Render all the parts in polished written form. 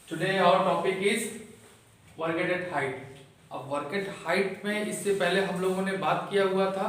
Today our topic is work at height. अब work at height में इससे पहले हम लोगों ने बात किया हुआ था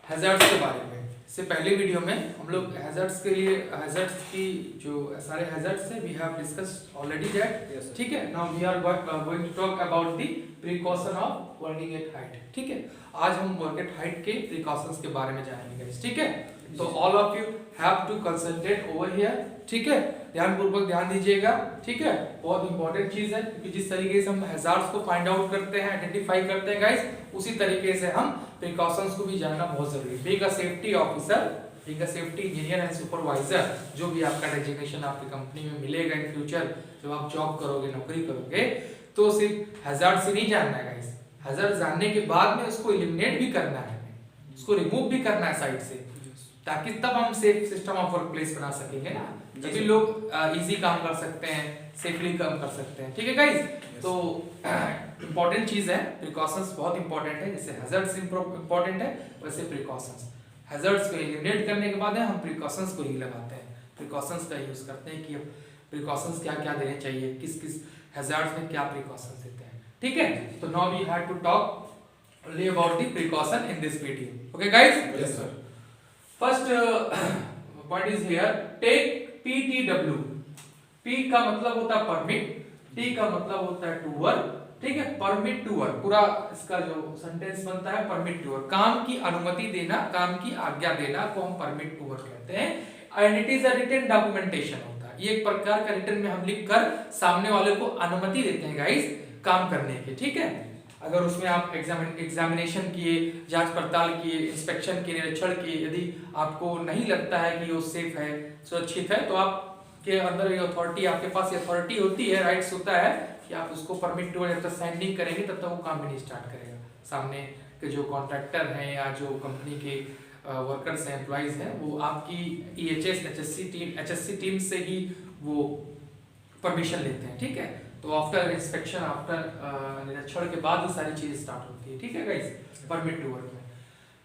हैजर्ड्स के बारे में। इससे पहले वीडियो में हम लोग हैजर्ड्स के लिए हैजर्ड्स की जो सारे हैजर्ड्स हैं we have discussed already that. ठीक है, now we are going to talk about the precaution of working at height. ठीक है, आज हम वर्क एट हाइट के प्रिकॉशंस के बारे में जानेंगे गाइस। ठीक है, तो all of you have to concentrate over here. ठीक है, ध्यानपूर्वक ध्यान दीजिएगा। ठीक है, बहुत इंपॉर्टेंट चीज है क्योंकि जिस तरीके से हम हैजार्ड्स को फाइंड आउट करते हैं, आइडेंटिफाई करते हैं गाइस, उसी तरीके से हम प्रिकॉशंस को भी जानना बहुत जरूरी है। Being a safety officer, being a safety engineer and supervisor, जो भी आपका डेजिग्नेशन आपकी कंपनी में मिलेगा इन फ्यूचर, जब आप जॉब करोगे, नौकरी करोगे, तो सिर्फ हैजार्ड से नहीं जानना है गाइस। हैजार्ड जानने के बाद में उसको एलिमिनेट भी करना है, उसको रिमूव भी करना है साइड से, ताकि तब हम safe system of work place बना सकेंगे ना, तभी लोग इजी काम कर सकते हैं, सेफली काम कर सकते हैं। ठीक है गाइस, तो इंपॉर्टेंट चीज है, प्रिकॉशंस बहुत इंपॉर्टेंट है। जैसे हैजर्ड्स इंपॉर्टेंट है वैसे प्रिकॉशंस। हैजर्ड्स को एलिमिनेट करने के बाद हम प्रिकॉशंस को ही लगाते हैं, प्रिकॉशंस का यूज करते हैं कि प्रिकॉशंस क्या क्या देने चाहिए, किस किस हैजर्ड्स में क्या प्रिकॉशंस देते हैं। ठीक है, तो now we have to talk only about the precaution in this video. Okay guys, yes sir. First point is here, take PTW। P का मतलब होता है परमिट, T का मतलब होता है टू वर्क। ठीक है, परमिट टू वर्क, पूरा इसका जो सेंटेंस बनता है परमिट टू वर्क, काम की अनुमति देना, काम की आज्ञा देना को हम परमिट टू वर्क कहते हैं। And it is a written documentation होता है, ये एक प्रकार का रिटन में हम लिख कर सामने वाले को अनुमति देते हैं गाइस काम करने की। ठीक है, अगर उसमें आप एग्जामिनेशन किए, जांच पड़ताल किए, इंस्पेक्शन किए, निरीक्षण किए, यदि आपको नहीं लगता है कि वो सेफ है, सुरक्षित है, तो आपके अंदर ये अथॉरिटी, आपके पास ये अथॉरिटी होती है, राइट्स होता है कि आप उसको परमिट टू जब तक साइन नहीं करेंगे तब तक वो काम भी नहीं स्टार्ट करेगा। सामने के जो कॉन्ट्रैक्टर हैं या जो कंपनी के वर्कर्स हैं, एम्प्लॉइज हैं, वो आपकी EHS HSC टीम से ही वो परमिशन लेते हैं। ठीक है, तो आफ्टर इंस्पेक्शन, आफ्टर निरीक्षण के बाद ये सारी चीजें स्टार्ट होती है। ठीक है गाइस, परमिट टू वर्क में।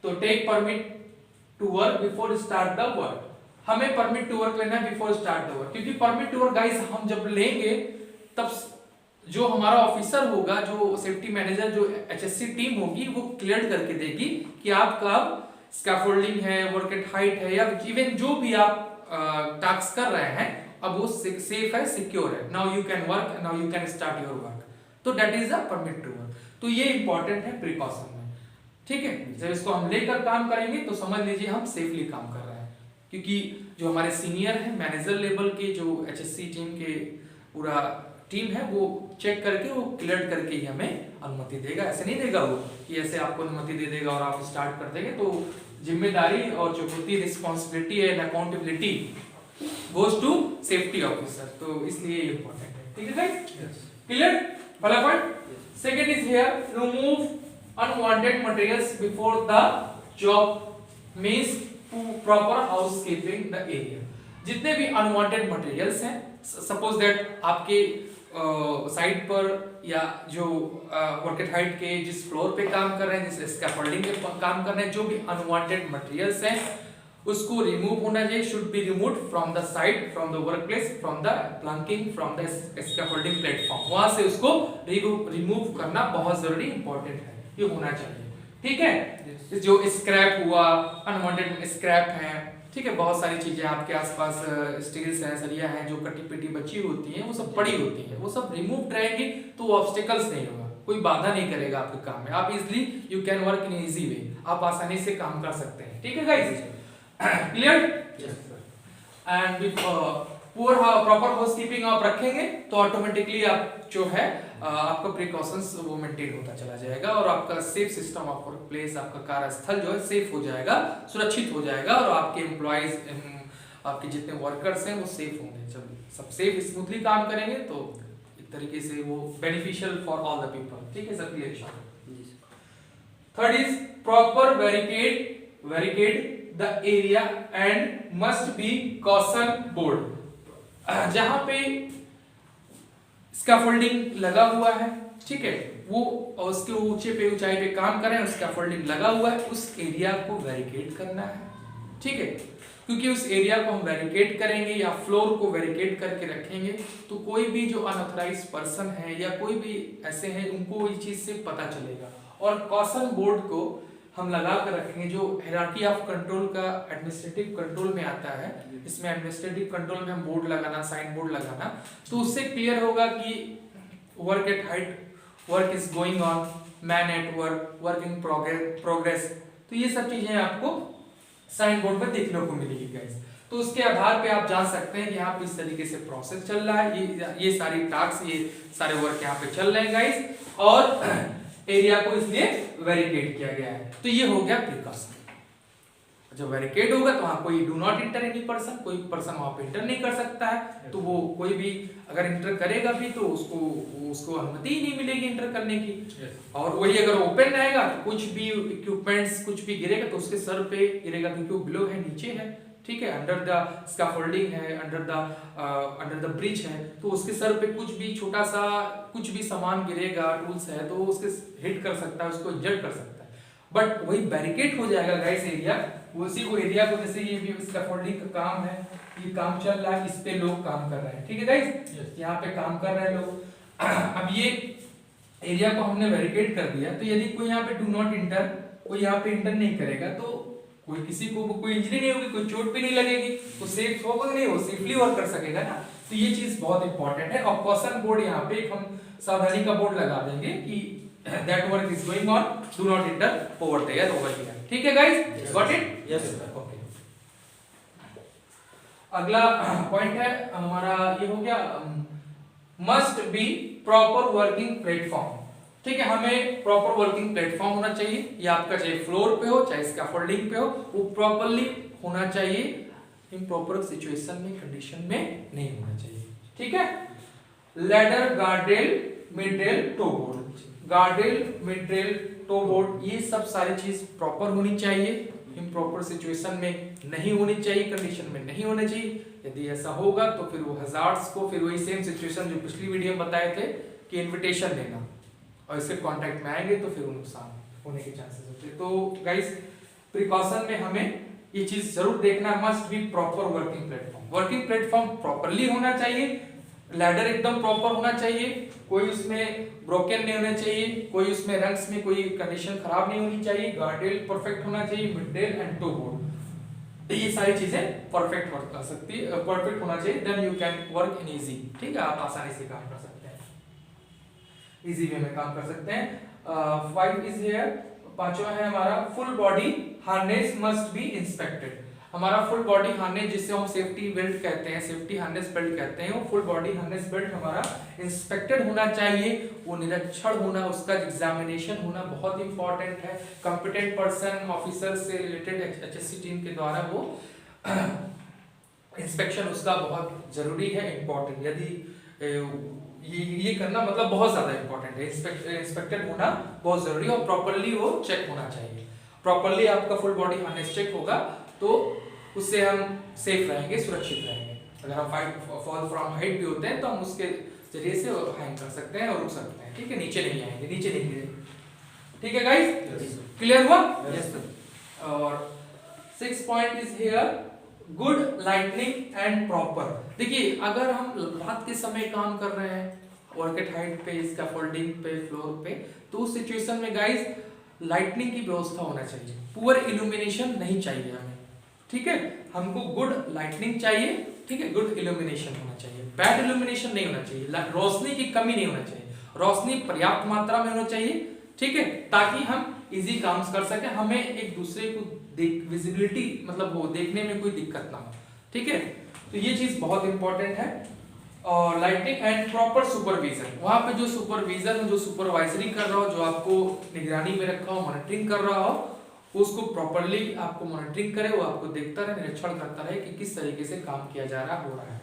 तो take permit to work before start the work, हमें परमिट टू वर्क लेना है बिफोर स्टार्ट द वर्क, क्योंकि परमिट टू वर्क गाइस हम जब लेंगे तब जो हमारा ऑफिसर होगा, जो सेफ्टी मैनेजर, जो HSC टीम होगी, वो क्लियर करके देगी कि आपका स्कैफोल्डिंग है, वर्क एट हाइट है, या इवन जो भी आप टास्क कर रहे हैं अब वो सेफ है, सिक्योर है, now you can work, now you can start your work. तो that is a permit to work. तो ये इंपॉर्टेंट है प्रिकॉशन में। ठीक है, जब इसको हम लेकर काम करेंगे तो समझ लीजिए हम सेफली काम कर रहे हैं, क्योंकि जो हमारे सीनियर है, मैनेजर लेवल के जो HSC टीम के पूरा टीम है, वो चेक करके, वो क्लियर करके ही हमें अनुमति देगा। ऐसे नहीं देगा वो कि ऐसे आपको अनुमति दे देगा और आप स्टार्ट कर देंगे। तो जिम्मेदारी और जो होती है responsibility and accountability goes to safety officer, तो इसलिए ये important है। ठीक है गाइस, क्लियर? पहला point. Second is here, remove unwanted materials before the job means proper housekeeping the area। जितने भी unwanted materials हैं, suppose that आपके साइट पर या जो वर्क एट हाइट के जिस फ्लोर पे काम कर रहे हैं, जिस स्कैफोल्डिंग पे काम कर रहे हैं, जो भी अनवांटेड मटेरियल्स हैं उसको रिमूव होना चाहिए, should be removed from the site, from the work place, from the planking, from the scaffolding platform, वहां से उसको रिमूव करना बहुत जरूरी, इंपॉर्टेंट है, ये होना चाहिए। ठीक है, जो स्क्रैप हुआ, अनवांटेड स्क्रैप है, ठीक है, बहुत सारी चीजें आपके आसपास स्टील्स हैं, सरिया हैं, जो कटी पिटी बची होती हैं, वो सब पड़ी होती हैं, वो सब रिमूव रहेंगी तो ऑब्स्टिकल्स नहीं होगा, कोई बाधा नहीं करेगा आपके काम में, आप easily you can work in easy way, आप आसानी से काम कर सकते हैं। ठीक है guys, clear? Yes sir. And पूर प्रॉपर हाउसकीपिंग आप रखेंगे तो ऑटोमेटिकली आप जो है आपका प्रिकॉशंस वो मेंटेन होता चला जाएगा और आपका safe system of work place, आपका कार्यस्थल जो है सेफ हो जाएगा, सुरक्षित हो जाएगा, और आपके एम्प्लॉइज, आपके जितने वर्कर्स हैं वो सेफ होंगे। जब सब सेफ स्मूथली काम करेंगे तो एक तरीके से वो beneficial for all the people. ठीक है sir, clear? Third is proper barricade the area and must be caution board। जहां पे स्कैफोल्डिंग लगा हुआ है, ठीक है, वो उसके ऊंचे पे ऊंचाई पे काम कर रहे हैं, स्कैफोल्डिंग लगा हुआ है, उस एरिया को बैरिकेड करना है। ठीक है, क्योंकि उस एरिया को हम वेरिकेट करेंगे या फ्लोर को वेरिकेट करके रखेंगे तो कोई भी जो अनऑथराइज्ड पर्सन है या कोई भी ऐसे हैं उनको इस चीज से पता चलेगा। और कॉशन बोर्ड को हम लगा कर रखेंगे जो हायरार्की ऑफ कंट्रोल का एडमिनिस्ट्रेटिव कंट्रोल में आता है। इसमें एडमिनिस्ट्रेटिव कंट्रोल में हम बोर्ड लगाना, साइन बोर्ड लगाना, तो उससे क्लियर होगा कि work at height, work is going on, man at work, work in progress, तो ये सब चीजें आपको साइन बोर्ड पर देखने को मिलेगी गाइस। तो उसके आधार पे आप जान सकते हैं कि यहाँ पे इस तरीके से प्रोसेस चल रहा है, ये सारी टास्क, ये सारे वर्क यहाँ पे चल रहे हैं गाइस, और एरिया को इसलिए वेरिकेट किया गया है। तो ये हो गया प्रिकॉशन। जब वेरिकेट होगा तो वहां कोई do not inter any person, कोई पर्सन वहां पे इंटर नहीं कर सकता है, तो वो कोई भी अगर इंटर करेगा भी तो उसको अनुमति ही नहीं मिलेगी इंटर करने की। और वही अगर ओपन रहेगा तो कुछ भी इक्विपमेंट्स कुछ भी गिरेगा तो उसके सर पे गिरेगा, क्योंकि वो बिलो है, नीचे है, ठीक है, अंडर द स्कैफोल्डिंग है, अंडर द ब्रिज है, तो उसके सर पे कुछ भी छोटा सा कुछ भी सामान गिरेगा, टूल्स है, तो उसके हिट कर सकता है, उसको इंजर्ड कर सकता है। बट वही बैरिकेड हो जाएगा गाइस एरिया, उसी को एरिया को, जैसे ये भी स्कैफोल्डिंग का काम है, ये काम चल रहा है, इस पे लोग काम कर रहे हैं, ठीक है गाइस, यहाँ पे काम कर रहे हैं लोग। अब ये एरिया को हमने बैरिकेड कर दिया, तो यदि कोई यहाँ पे डू नॉट इंटर, कोई यहाँ पे इंटर नहीं करेगा तो कोई किसी को कोई इंजरी नहीं होगी, कोई चोट भी नहीं लगेगी, वो सेफ होगा नहीं, वो सेफली वर्क कर सकेगा ना। तो ये चीज बहुत इंपॉर्टेंट है। और कॉशन बोर्ड यहाँ पे हम सावधानी का बोर्ड लगा देंगे कि that work is going on, do not enter over there, over here, ठीक है guys, got it? Yes sir. Okay, अगला पॉइंट है हमारा, ये हो गया must be proper working platform. ठीक है, हमें प्रॉपर वर्किंग प्लेटफॉर्म होना चाहिए, ये आपका चाहे फ्लोर पे हो चाहे स्कैफोल्डिंग पे हो, वो प्रॉपर्ली होना चाहिए, इम्प्रॉपर सिचुएशन में, कंडीशन में नहीं होना चाहिए, ठीक है। Ladder, guardrail, midrail, toe board, guardrail, midrail, toe board, ये सब सारी चीज प्रॉपर होनी चाहिए, इम्प्रॉपर सिचुएशन में नहीं होनी चाहिए, कंडीशन में नहीं होना चाहिए। यदि ऐसा होगा तो फिर वो हजार्ड्स को, फिर वही सेम सिचुएशन जो पिछली वीडियो में बताए थे कि इनविटेशन देना और इसके कांटेक्ट में आएंगे तो फिर वो नुकसान होने के चांसेस होते हैं। तो गाइस प्रिकॉशन में हमें ये चीज जरूर देखना, must be proper working platform, working platform properly होना चाहिए, लैडर एकदम प्रॉपर होना चाहिए, कोई उसमें ब्रोकन नहीं होना चाहिए, कोई उसमें रंग्स में कोई कंडीशन खराब नहीं होनी चाहिए, गार्डरेल परफेक्ट होना चाहिए, मिडरेल एंड टो बोर्ड, ये सारी चीजें परफेक्ट वर्क कर सकती है, परफेक्ट होना चाहिए, then you can work in easy, ठीक है, आप आसानी से काम कर सकते हैं, इजी वे में काम कर सकते हैं। 5 इज हियर, पांचवा है हमारा full body harness must be inspected. हमारा फुल बॉडी हार्नेस जिसे हम सेफ्टी बेल्ट कहते हैं, सेफ्टी हार्नेस बेल्ट कहते हैं, वो फुल बॉडी हार्नेस बेल्ट हमारा इंस्पेक्टेड होना चाहिए, वो निरीक्षण होना, उसका एग्जामिनेशन होना बहुत इंपॉर्टेंट है, कॉम्पिटेंट पर्सन ऑफिसर से रिलेटेड एचएससी टीम के द्वारा वो इंस्पेक्शन उसका बहुत जरूरी है, इंपॉर्टेंट। यदि ये करना मतलब बहुत ज्यादा इंपॉर्टेंट है, इंस्पेक्टेड होना बहुत जरूरी है और प्रॉपर्ली वो चेक होना चाहिए। प्रॉपर्ली आपका फुल बॉडी हार्नेस चेक होगा तो उससे हम सेफ रहेंगे, सुरक्षित रहेंगे। अगर हम फॉल फ्रॉम हाइट भी होते हैं तो हम उसके जरिए से हैंग कर सकते हैं और रुक सकते हैं, ठीक है, नीचे नहीं आएंगे, नीचे नहीं गिरेंगे, ठीक है गाइस, क्लियर हुआ? Yes sir. और 6 point is here, good lightning and proper. देखिए अगर हम रात के समय काम कर रहे हैं वर्क एट हाइट पे, स्कैफोल्डिंग पे, फ्लोर पे, तो उस सिचुएशन में गाइस लाइटनिंग की व्यवस्था होना चाहिए, पुअर इल्यूमिनेशन नहीं चाहिए हमें, ठीक है, हमको गुड लाइटनिंग चाहिए, ठीक है, गुड इल्यूमिनेशन होना चाहिए, बैड इल्यूमिनेशन नहीं होना चाहिए, रोशनी की कमी नहीं होना चाहिए, रोशनी पर्याप्त मात्रा में होना चाहिए, ठीक है, ताकि हम इजी काम कर सके, हमें एक दूसरे को विजिबिलिटी मतलब वो देखने में कोई दिक्कत ना हो, ठीक है, तो ये चीज बहुत इंपॉर्टेंट है। और लाइटिंग एंड प्रॉपर सुपरविजन, वहां पे जो सुपरविजन, जो सुपरवाइजरी कर रहा हो, जो आपको निगरानी में रखा हो, मॉनिटरिंग कर रहा हो, उसको प्रॉपरली आपको मॉनिटरिंग करे, वो आपको देखता रहे, निरीक्षण करता रहे कि किस तरीके से काम किया जा रहा हो रहा है।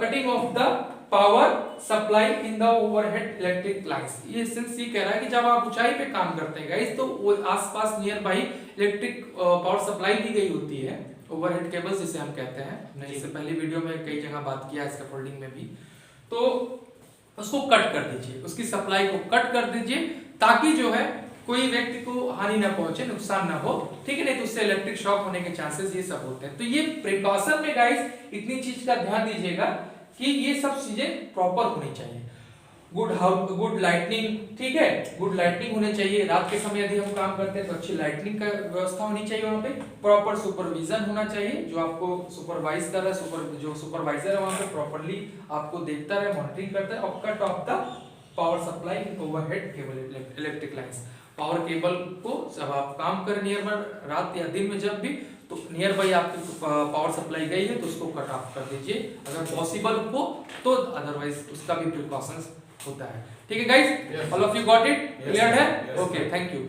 Cutting of the power supply in the overhead electric lines, ये सिंस ये कह रहा है कि जब आप ऊंचाई पे काम करते हैं गाइस तो वो आसपास nearby electric power supply दी गई होती है, ओवरहेड केबल्स जिसे हम कहते हैं, मैंने इससे पहले वीडियो में कई जगह बात किया है स्कैफोल्डिंग में भी, तो उसको कट कर दीजिए, उसकी सप्लाई को कट कर दीजिए ताकि जो है कोई व्यक्ति को हानि ना पहुंचे, नुकसान ना हो, ठीक है, नहीं तो उससे इलेक्ट्रिक शॉक होने के चांसेस ये सब होते हैं। तो ये प्रिकॉशन में गाइस इतनी चीज का ध्यान दीजिएगा कि ये सब चीजें प्रॉपर होनी चाहिए। गुड लाइटनिंग, ठीक है, गुड लाइटनिंग होनी चाहिए। रात के समय यदि हम काम करते हैं तो अच्छी लाइटनिंग का व्यवस्था होनी चाहिए। वहाँ पे प्रॉपर सुपरविजन होना चाहिए, जो आपको सुपरवाइज कर रहा है, जो सुपरवाइजर है वहाँ पे प्रॉपरली आपको देखता है, मॉनिटरिंग करता है। और cut off the power supply overhead cable, electric lines, power cable को जब आप काम करें नियर बाय, रात या दिन में जब भी, तो नियर बाय आपकी पावर सप्लाई गई है तो उसको कट ऑफ कर दीजिए अगर पॉसिबल हो तो, अदरवाइज उसका भी प्रिकॉशंस होता है। ठीक है guys, all of you got it, clear है? Okay, thank you.